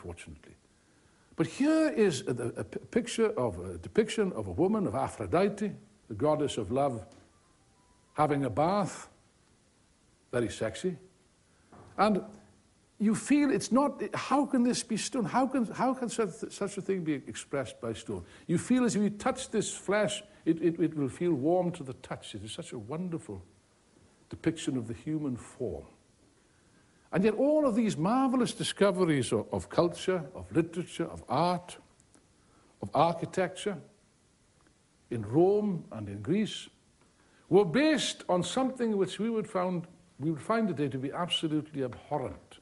unfortunately. But here is a depiction of a woman, of Aphrodite, the goddess of love, having a bath, very sexy. And you feel it's not, how can this be stone? How can such a thing be expressed by stone? You feel as if you touch this flesh, it will feel warm to the touch. It is such a wonderful depiction of the human form. And yet all of these marvelous discoveries of culture, of literature, of art, of architecture, in Rome and in Greece, were based on something which we would find today to be absolutely abhorrent.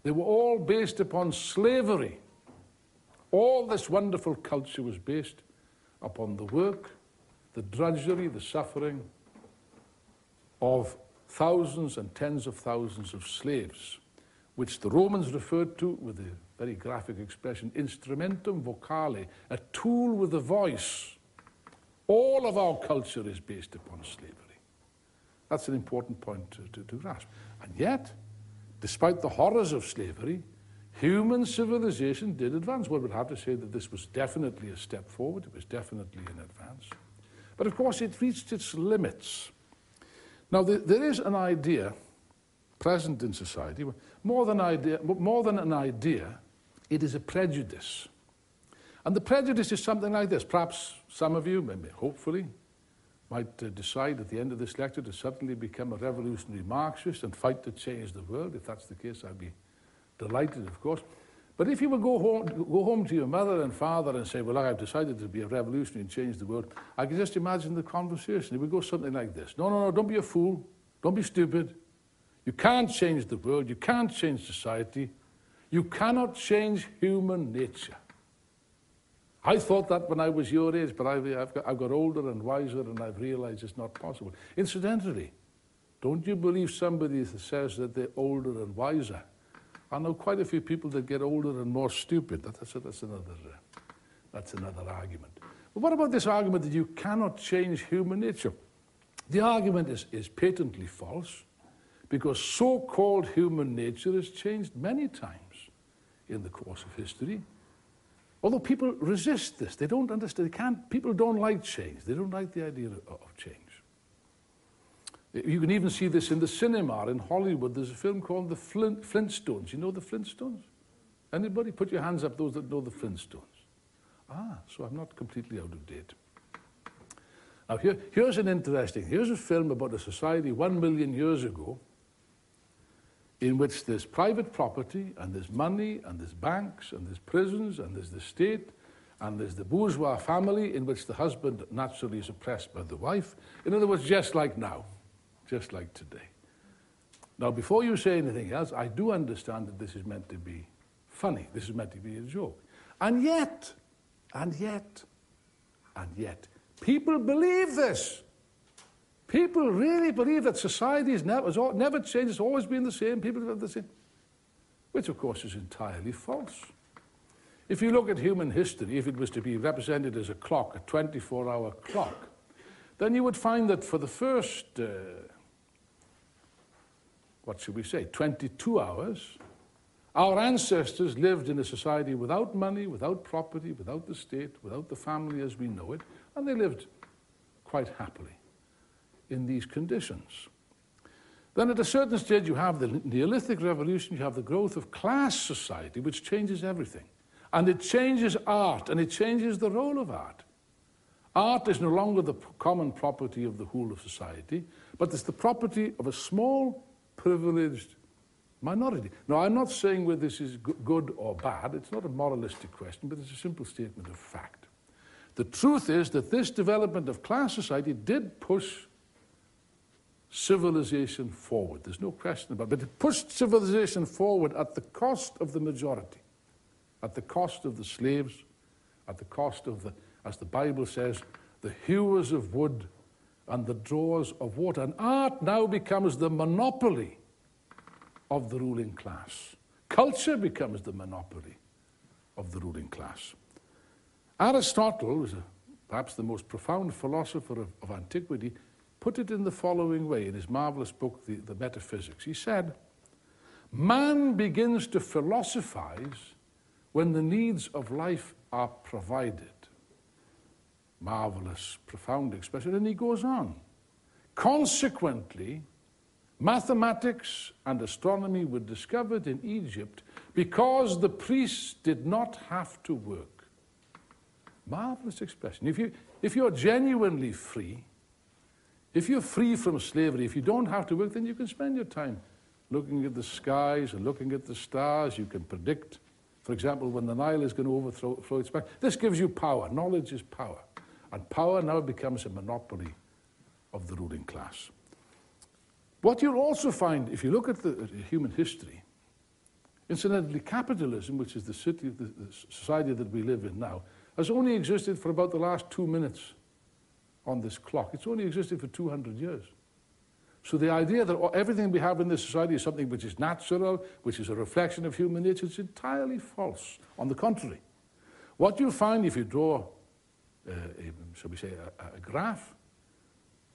They were all based upon slavery. All this wonderful culture was based upon the work, the drudgery, the suffering of thousands and tens of thousands of slaves, which the Romans referred to with a very graphic expression, instrumentum vocale, a tool with a voice. All of our culture is based upon slavery. That's an important point to grasp. And yet, despite the horrors of slavery, human civilization did advance. One would have to say that this was definitely a step forward. It was definitely an advance. But of course, it reached its limits. Now, there is an idea present in society, more than an idea, it is a prejudice. And the prejudice is something like this. Perhaps some of you, maybe, hopefully, might decide at the end of this lecture to suddenly become a revolutionary Marxist and fight to change the world. If that's the case, I'd be delighted, of course. But if you would go home to your mother and father and say, well, I've decided to be a revolutionary and change the world, I can just imagine the conversation. It would go something like this. No, don't be a fool. Don't be stupid. You can't change the world. You can't change society. You cannot change human nature. I thought that when I was your age, but I've got older and wiser, and I've realized it's not possible. Incidentally, don't you believe somebody that says that they're older and wiser? I know quite a few people that get older and more stupid. That's another argument. But what about this argument that you cannot change human nature? The argument is patently false, because so-called human nature has changed many times in the course of history. Although people resist this, they don't understand. People don't like change. They don't like the idea of change. You can even see this in the cinema. In Hollywood, there's a film called The Flintstones. You know the Flintstones? Anybody? Put your hands up, those that know the Flintstones. So I'm not completely out of date. Now, here's a film about a society 1 million years ago in which there's private property, and there's money, and there's banks, and there's prisons, and there's the state, and there's the bourgeois family in which the husband naturally is oppressed by the wife. In other words, just like now, just like today. Now, before you say anything else, I do understand that this is meant to be funny. This is meant to be a joke. And yet, people believe this. People really believe that society has never changed. It's always been the same. People have the same. Which, of course, is entirely false. If you look at human history, if it was to be represented as a clock, a 24-hour clock, then you would find that for the first, 22 hours, our ancestors lived in a society without money, without property, without the state, without the family as we know it, and they lived quite happily in these conditions. Then at a certain stage you have the Neolithic Revolution, you have the growth of class society, which changes everything. And it changes art, and it changes the role of art. Art is no longer the common property of the whole of society, but it's the property of a small, privileged minority. Now, I'm not saying whether this is good or bad. It's not a moralistic question, but it's a simple statement of fact. The truth is that this development of class society did push civilization forward. There's no question about it. But it pushed civilization forward at the cost of the majority, at the cost of the slaves, at the cost of the, as the Bible says, the hewers of wood and the drawers of water. And art now becomes the monopoly of the ruling class. Culture becomes the monopoly of the ruling class. Aristotle was perhaps the most profound philosopher of antiquity, put it in the following way in his marvelous book, the Metaphysics. He said, Man begins to philosophize when the needs of life are provided. Marvelous, profound expression. And he goes on. Consequently, mathematics and astronomy were discovered in Egypt because the priests did not have to work. Marvelous expression. If you're genuinely free, if you're free from slavery, if you don't have to work, then you can spend your time looking at the skies and looking at the stars. You can predict, for example, when the Nile is going to overflow its banks. This gives you power. Knowledge is power. And power now becomes a monopoly of the ruling class. What you'll also find, if you look at the human history, incidentally, capitalism, which is the society that we live in now, has only existed for about the last 2 minutes on this clock. It's only existed for 200 years. So the idea that everything we have in this society is something which is natural, which is a reflection of human nature, is entirely false. On the contrary, what you'll find if you draw, shall we say, a graph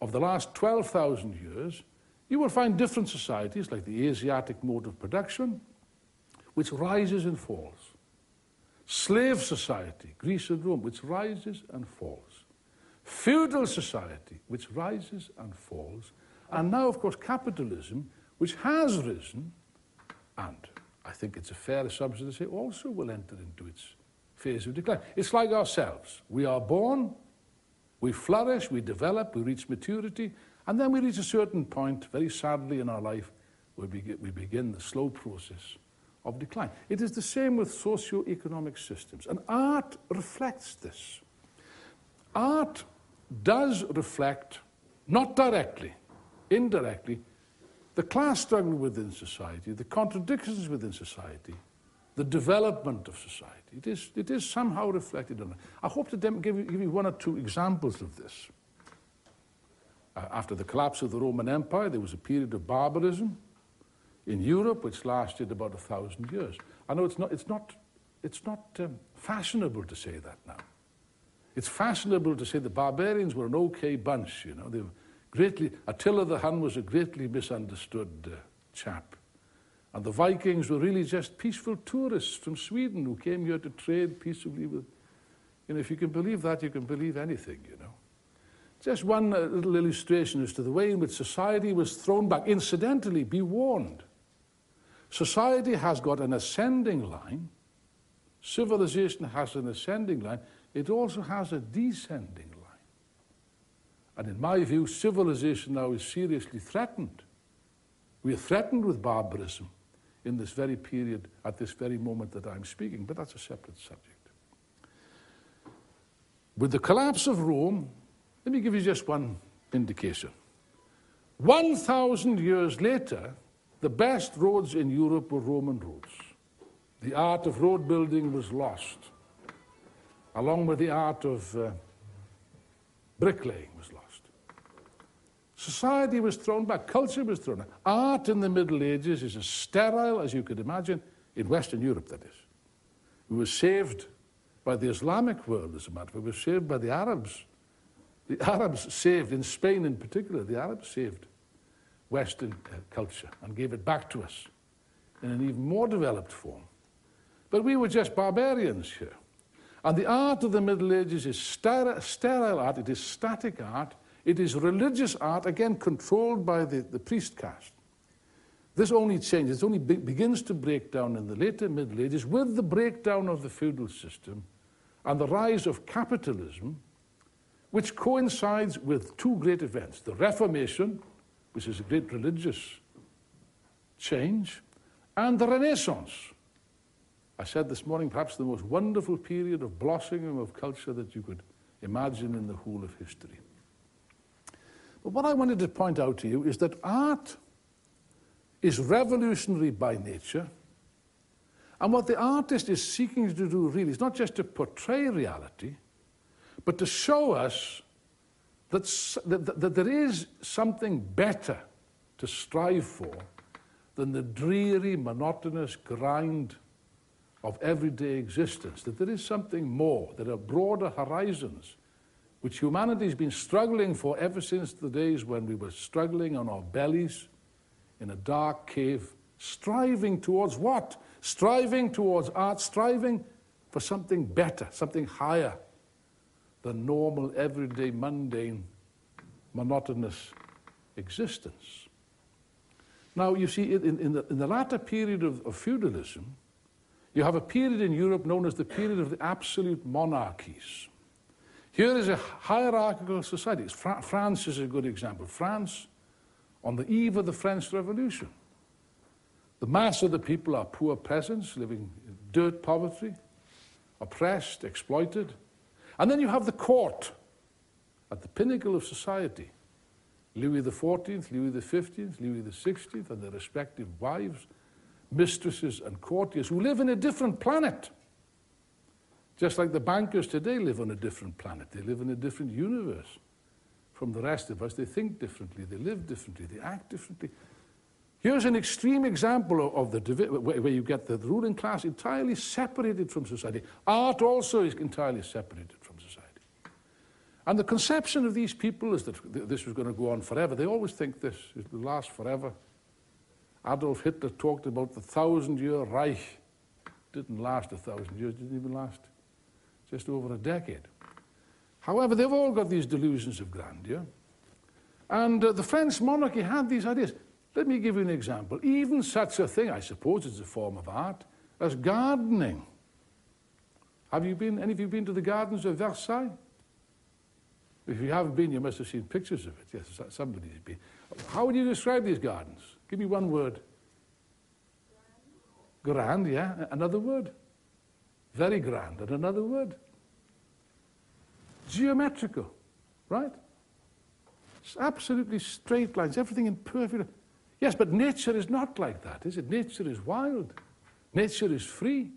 of the last 12,000 years, you will find different societies, like the Asiatic mode of production, which rises and falls. Slave society, Greece and Rome, which rises and falls. Feudal society, which rises and falls. And now, of course, capitalism, which has risen, and I think it's a fair assumption to say also will enter into its phase of decline. It's like ourselves. We are born, we flourish, we develop, we reach maturity, and then we reach a certain point, very sadly in our life, where we begin the slow process of decline. It is the same with socio-economic systems, and art reflects this. Art does reflect, not directly, indirectly, the class struggle within society, the contradictions within society, the development of society. It is somehow reflected on it. I hope to give you one or two examples of this. After the collapse of the Roman Empire, there was a period of barbarism in Europe which lasted about 1,000 years. I know it's not fashionable to say that now. It's fashionable to say the barbarians were an okay bunch, you know. They were Attila the Hun was a greatly misunderstood chap. And the Vikings were really just peaceful tourists from Sweden who came here to trade peaceably with, you know, if you can believe that, you can believe anything, you know. Just one little illustration as to the way in which society was thrown back. Incidentally, be warned, society has got an ascending line. Civilization has an ascending line. It also has a descending line. And in my view, civilization now is seriously threatened. We are threatened with barbarism in this very period, at this very moment that I'm speaking, but that's a separate subject. With the collapse of Rome, let me give you just one indication. 1,000 years later, the best roads in Europe were Roman roads. The art of road building was lost, along with the art of bricklaying was lost. Society was thrown back, culture was thrown back. Art in the Middle Ages is as sterile as you could imagine, in Western Europe, that is. We were saved by the Islamic world, as a matter of fact. We were saved by the Arabs. The Arabs saved, in Spain in particular, the Arabs saved Western culture and gave it back to us in an even more developed form. But we were just barbarians here. And the art of the Middle Ages is sterile art, it is static art, it is religious art, again controlled by the priest caste. This only changes, it only begins to break down in the later Middle Ages with the breakdown of the feudal system and the rise of capitalism, which coincides with two great events. The Reformation, which is a great religious change, and the Renaissance. I said this morning, perhaps the most wonderful period of blossoming of culture that you could imagine in the whole of history. But what I wanted to point out to you is that art is revolutionary by nature, and what the artist is seeking to do really is not just to portray reality, but to show us that there is something better to strive for than the dreary, monotonous grind of everyday existence, that there is something more, there are broader horizons, which humanity has been struggling for ever since the days when we were struggling on our bellies in a dark cave Striving towards what? Striving towards art, striving for something better, something higher than normal, everyday, mundane, monotonous existence. Now, you see, in the latter period of feudalism, you have a period in Europe known as the period of the absolute monarchies. Here is a hierarchical society. France is a good example. France, on the eve of the French Revolution, the mass of the people are poor peasants living in dirt poverty, oppressed, exploited. And then you have the court at the pinnacle of society. Louis XIV, Louis XV, Louis XVI, and their respective wives, mistresses and courtiers who live in a different planet. Just like the bankers today live on a different planet. They live in a different universe from the rest of us. They think differently, they live differently, they act differently. Here's an extreme example of the where you get the ruling class entirely separated from society. Art also is entirely separated from society. And the conception of these people is that this was going to go on forever. They always think this will last forever. Adolf Hitler talked about the 1,000-year Reich. Didn't last 1,000 years, didn't even last just over a decade. However, they've all got these delusions of grandeur. And the French monarchy had these ideas. Let me give you an example. Even such a thing, I suppose it's a form of art, as gardening. Any of you been to the gardens of Versailles? If you haven't been, you must have seen pictures of it. Yes, somebody's been. How would you describe these gardens? Give me one word. Grand, yeah. Another word. Very grand. And another word. Geometrical, right? It's absolutely straight lines, everything in perfect. Yes, but nature is not like that, is it? Nature is wild. Nature is free.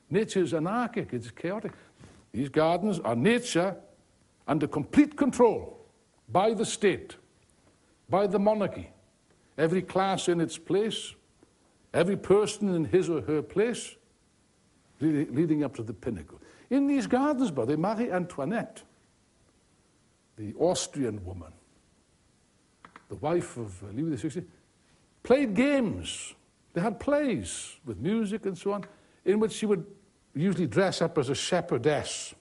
Nature is anarchic. It's chaotic. These gardens are nature under complete control by the state, by the monarchy. Every class in its place, every person in his or her place, leading up to the pinnacle. In these gardens, by the Marie Antoinette, the Austrian woman, the wife of Louis XVI, played games. They had plays with music and so on, in which she would usually dress up as a shepherdess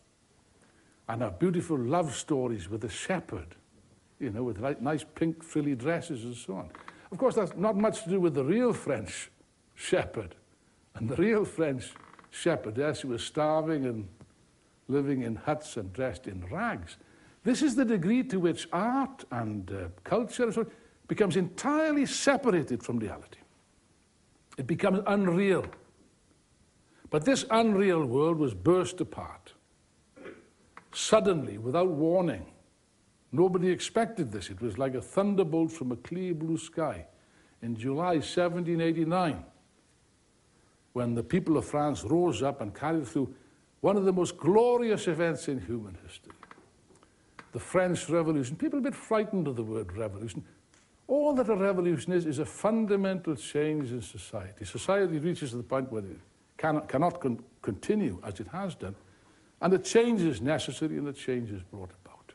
and have beautiful love stories with a shepherd, you know, with nice pink frilly dresses and so on. Of course, that's not much to do with the real French shepherd and the real French shepherdess who was starving and living in huts and dressed in rags. This is the degree to which art and culture and so on becomes entirely separated from reality. It becomes unreal. But this unreal world was burst apart. Suddenly, without warning. Nobody expected this. It was like a thunderbolt from a clear blue sky in July 1789, when the people of France rose up and carried through one of the most glorious events in human history. The French Revolution. People are a bit frightened of the word revolution. All that a revolution is a fundamental change in society. Society reaches to the point where it cannot continue as it has done, and a change is necessary and a change is brought about.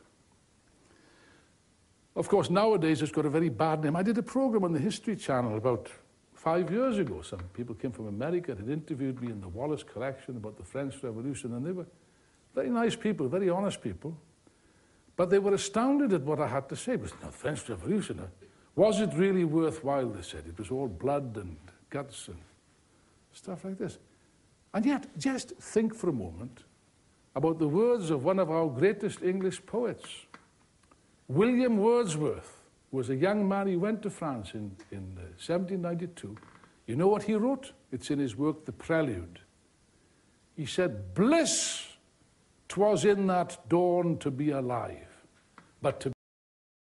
Of course, nowadays it's got a very bad name. I did a program on the History Channel about 5 years ago. Some people came from America and interviewed me in the Wallace collection about the French Revolution, and they were very nice people, very honest people. But they were astounded at what I had to say. It was the French Revolution. Was it really worthwhile, they said. It was all blood and guts and stuff like this. And yet, just think for a moment about the words of one of our greatest English poets. William Wordsworth was a young man. He went to France in 1792. You know what he wrote? It's in his work, The Prelude. He said, "Bliss 'twas in that dawn to be alive, but to